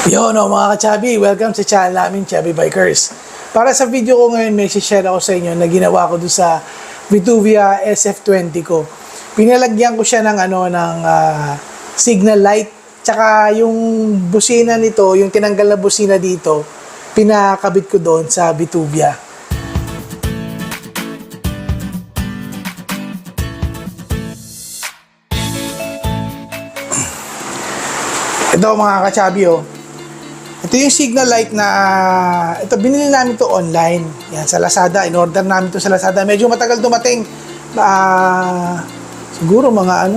Yo, no, mga ka-Chubby, welcome sa channel namin, Chubby Bikers. Para sa video ko ngayon, may share ako sa inyo na ginawa ko doon sa Vituvia SF20 ko. Pinalagyan ko siya ng signal light. Tsaka yung busina nito, yung tinanggal na busina dito, pinakabit ko doon sa Vituvia. Ito mga ka-Chubby, oh. Ito yung signal light na, ito binili namin to online. Yan, sa Lazada. In-order namin to sa Lazada. Medyo matagal dumating. Siguro mga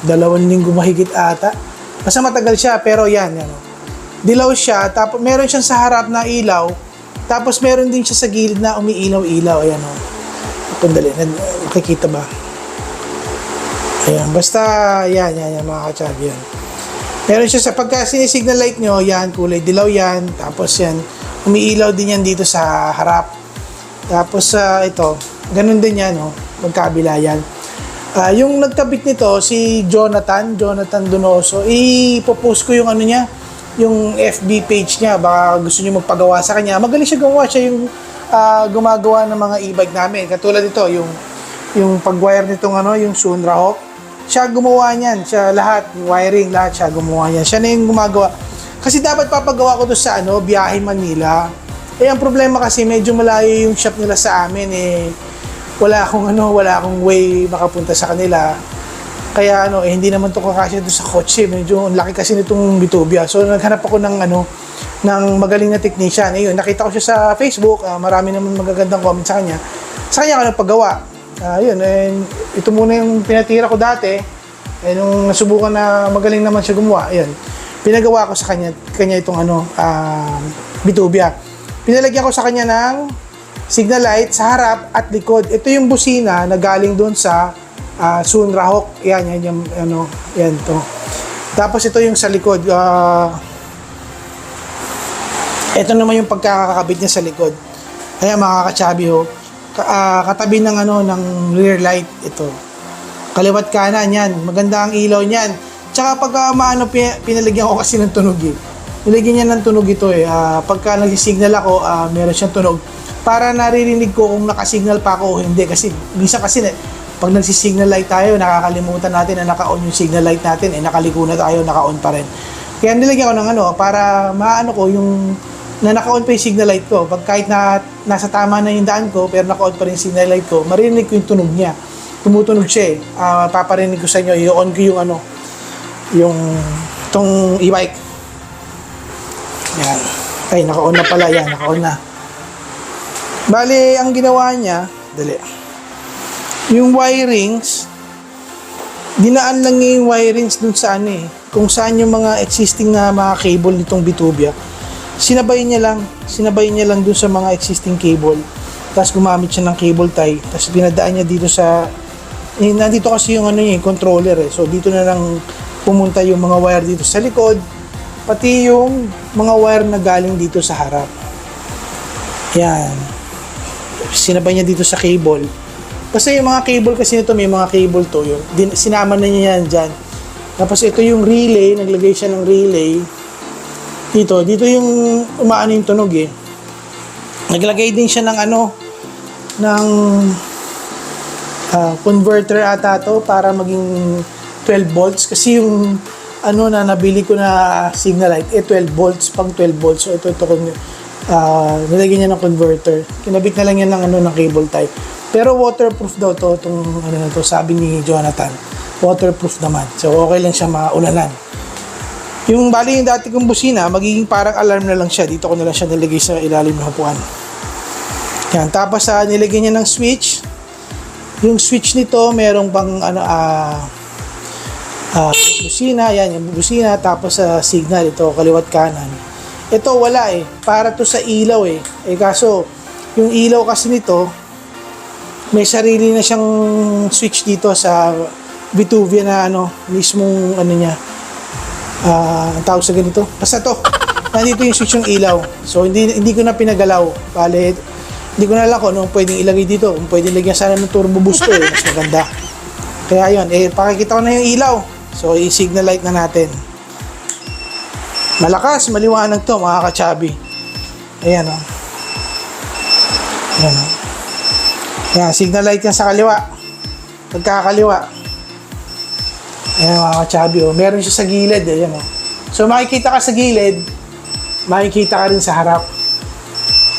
2 linggo mahigit ata. Basta matagal siya, pero yan. Dilaw siya, tapos meron siyang sa harap na ilaw, tapos meron din siya sa gilid na umiilaw-ilaw. Ayan, o. Kundali, nakikita ba? Ayan, basta, yan, mga ka-Chubby, yan. Meron siya sa pagka sinisignal light nyo, yan, kulay dilaw yan. Tapos yan, umiilaw din yan dito sa harap. Tapos ito, ganun din yan, magkabila yan. Yung nagtabit nito, si Jonathan Donoso, ipopost ko yung niya, yung FB page niya. Baka gusto niyo magpagawa sa kanya. Magaling siya gawa, siya yung gumagawa ng mga e-bike namin. Katulad ito, yung pag-wire nitong yung Sunra Hawk. Siya gumawa niyan, siya lahat, wiring, lahat siya gumawa niyan. Siya na yung gumagawa. Kasi dapat papagawa ko doon sa biyahe Manila. Ang problema kasi medyo malayo yung shop nila sa amin wala akong way makapunta sa kanila. Kaya hindi naman to kakasya doon sa kotse. Medyo laki kasi nitong Vituvia. So naghanap ako ng magaling na technician. Ayun, nakita ko siya sa Facebook, marami naman magagandang comment sa kanya. Sa kanya ako nagpagawa. Ito muna yung pinatira ko dati. Nung nasubukan na magaling naman siya gumawa, pinagawa ko sa kanya itong Vituvia. Pinalagyan ko sa kanya ng signal light sa harap at likod. Ito yung busina na galing doon sa Sunra Hawk. Yan to. Tapos ito yung sa likod. Ito naman yung pagkakakabit niya sa likod. Kaya mga ka-Chubby, katabi ng ng rear light ito. Kaliwat kanan yan. Maganda ang ilaw niyan. Tsaka pagka pinalagyan ko kasi ng tunog Nilagyan niya ng tunog ito pagka nag-signal ako, meron siyang tunog. Para naririnig ko kung nakasignal pa ako o hindi. Kasi minsan kasi pag nagsisignal light tayo, nakakalimutan natin na naka-on yung signal light natin. Nakaliko na tayo, naka-on pa rin. Kaya nilagyan ko ng para maano ko yung na naka-on pa yung signal light ko. Pag kahit na nasa tama na yung daan ko, pero naka-on pa rin yung signal light ko, marinig ko yung tunog niya. Tumutunog siya paparinig ko sa inyo, i-on ko yung itong e-bike. Yan. Ay, naka-on na pala. Yan, naka-on na. Bale, ang ginawa niya, yung wirings, dinaan lang niya yung wirings dun sa kung saan yung mga existing na mga cable nitong Vituvia. Sinabay niya lang dun sa mga existing cable. Tapos gumamit siya ng cable tie. Tapos pinadaan niya dito sa nandito kasi yung yung controller So dito na lang pumunta yung mga wire dito sa likod, pati yung mga wire na galing dito sa harap. Yan. Sinabay niya dito sa cable. Kasi yung mga cable kasi nito, may mga cable to sinama na niya yan dyan. Tapos ito yung relay, naglagay siya ng relay. Dito yung umaano yung tunog Naglagay din siya ng ng converter ata to para maging 12 volts kasi yung na nabili ko na signal light 12 volts pang 12 volts. So ito nilagyan niya ng converter. Kinabit na lang yan ng cable tie. Pero waterproof daw to itong to, sabi ni Jonathan. Waterproof naman. So okay lang siya maulanan. Yung bali yung dati kong busina, magiging parang alarm na lang siya. Dito ko na lang siya nilagay sa ilalim ng upuan. Yan. Tapos nilagyan niya ng switch. Yung switch nito, merong pang busina. Yan, yung busina. Tapos signal. Ito, kaliwat kanan. Ito, wala Para to sa ilaw kaso, yung ilaw kasi nito, may sarili na siyang switch dito sa Vituvia na mismong niya. Ang tawag sa ganito. Basta to. Nandito yung switch ng ilaw. So, hindi ko na pinagalaw. Bale, hindi ko na lang kung pwedeng ilagay dito. Kung pwedeng lagyan sana ng turbo boost ko mas maganda. Kaya yun. Pakikita ko na yung ilaw. So, i-signal light na natin. Malakas, maliwanag to mga ka-chubby. Ayan o. Ayan o. Ayan, signal light yan sa kaliwa. Pagkakaliwa. Ayan mga ka-chubby o. Meron siya sa gilid. Ayan o. So makikita ka sa gilid, makikita ka rin sa harap.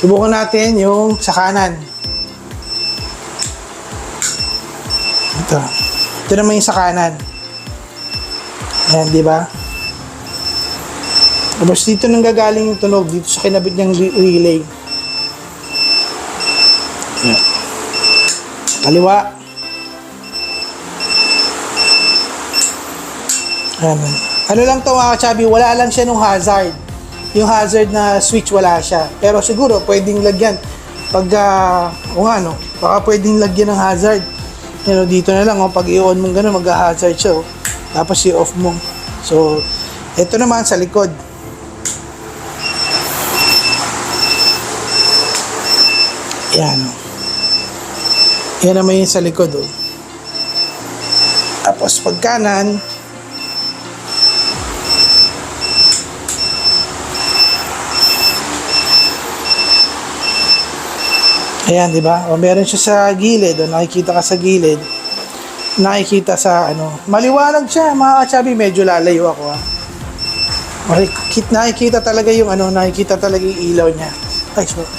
Subukan natin yung sa kanan. Ito. Ito naman yung sa kanan. Ayan, di ba? Tapos dito nang gagaling yung tunog, dito sa kinabit niyang relay. Ayan. Kaliwa. Ayan. Ano lang to mga ka-chubby, wala lang siya nung hazard. Yung hazard na switch wala siya. Pero siguro pwedeng lagyan. Pag, no, baka pwedeng lagyan ng hazard. Pero dito na lang, pag i-on mo gano'n, mag-hazard siya. Tapos i-off mo. So, ito naman sa likod. Yan o. Yan naman yung sa likod o. Tapos pag kanan, ayan, di ba? O meron siya sa gilid, o nakikita ka sa gilid. Nakikita sa maliwanag siya, mga ka-chubby, medyo lalayo ako ha. Nakikita talaga yung nakikita talaga yung ilaw niya. Ay, sorry.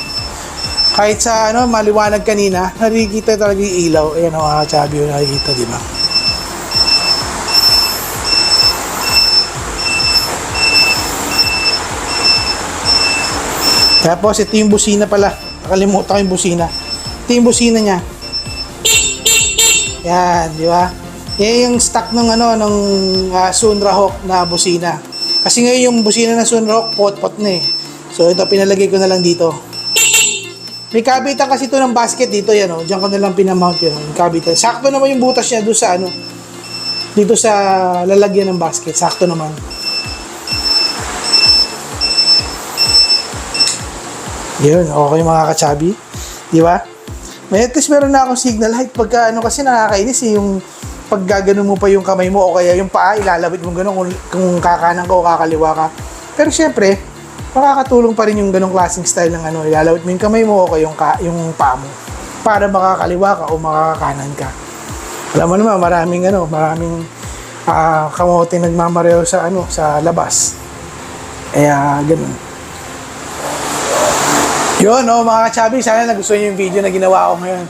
Kahit sa maliwanag kanina, nakikita talaga yung ilaw. Ayan o mga ka-chubby, nakikita, di ba? Tapos ito yung busina pala. Nakalimutan ko yung busina. Ito yung busina niya. Yan, di ba? Yan yung stock ng Sunra Hawk na busina. Kasi ngayon yung busina ng Sunra Hawk, pot-pot na eh. So ito, pinalagay ko na lang dito. May kabitan kasi ito ng basket dito, yan o. Diyan ko na lang pinamount yan, yung kabitan. Sakto naman yung butas niya doon sa dito sa lalagyan ng basket. Sakto naman. Yun, okay mga ka-chubby. Di ba? May at least meron na akong signal light. Pagka kasi nakakainis yung pag gaganon mo pa yung kamay mo o kaya yung paa, ilalawit mo gano'n kung kakanan ka o kakaliwa ka. Pero syempre, makakatulong pa rin yung ganong klaseng style ng ilalawit mo yung kamay mo o kaya yung paa mo para makakaliwa ka o makakanan ka. Alam mo naman, maraming kamote nagmamareo sa labas. Kaya ganun. Yun, mga ka-chubby, sana nagustuhan nyo yung video na ginawa ko ngayon.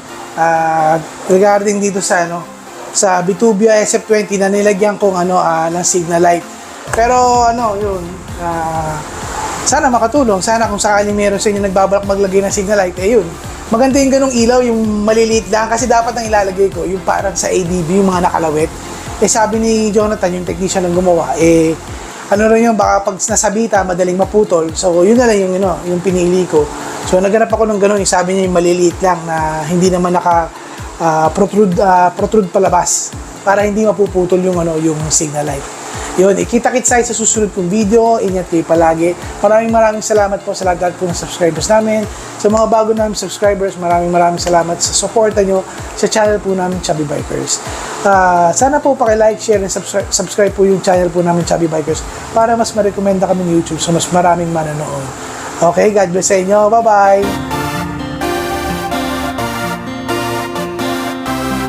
Regarding dito sa Vitubio SF20 na nilagyan kong ng signal light. Pero yun, sana makatulong. Sana kung sakaling meron sa inyo nagbabalak maglagay ng signal light, yun. Maganda yung ganong ilaw, yung maliliit lang. Kasi dapat ang ilalagay ko, yung parang sa ADB, yung mga nakalawit. Sabi ni Jonathan, yung technician ng gumawa, rin yun, baka pag nasabita, madaling maputol. So, yun na lang yung pinili ko. So, naghanap ako ng gano'n. Sabi niya yung maliliit lang na hindi naman protrude palabas para hindi mapuputol yung signal light. Yun, ikita-kits tayo sa susunod kong video. Ingat kayo palagi. Maraming salamat po sa lahat po ng subscribers namin. Sa mga bago namin subscribers, maraming salamat sa suporta nyo sa channel po namin, Chubby Bikers. Sana po paki-like, share, and subscribe po yung channel po namin, Chubby Bikers, para mas ma-recommenda kami ng YouTube sa mas maraming manonood. Okay, God bless sa inyo. Bye-bye!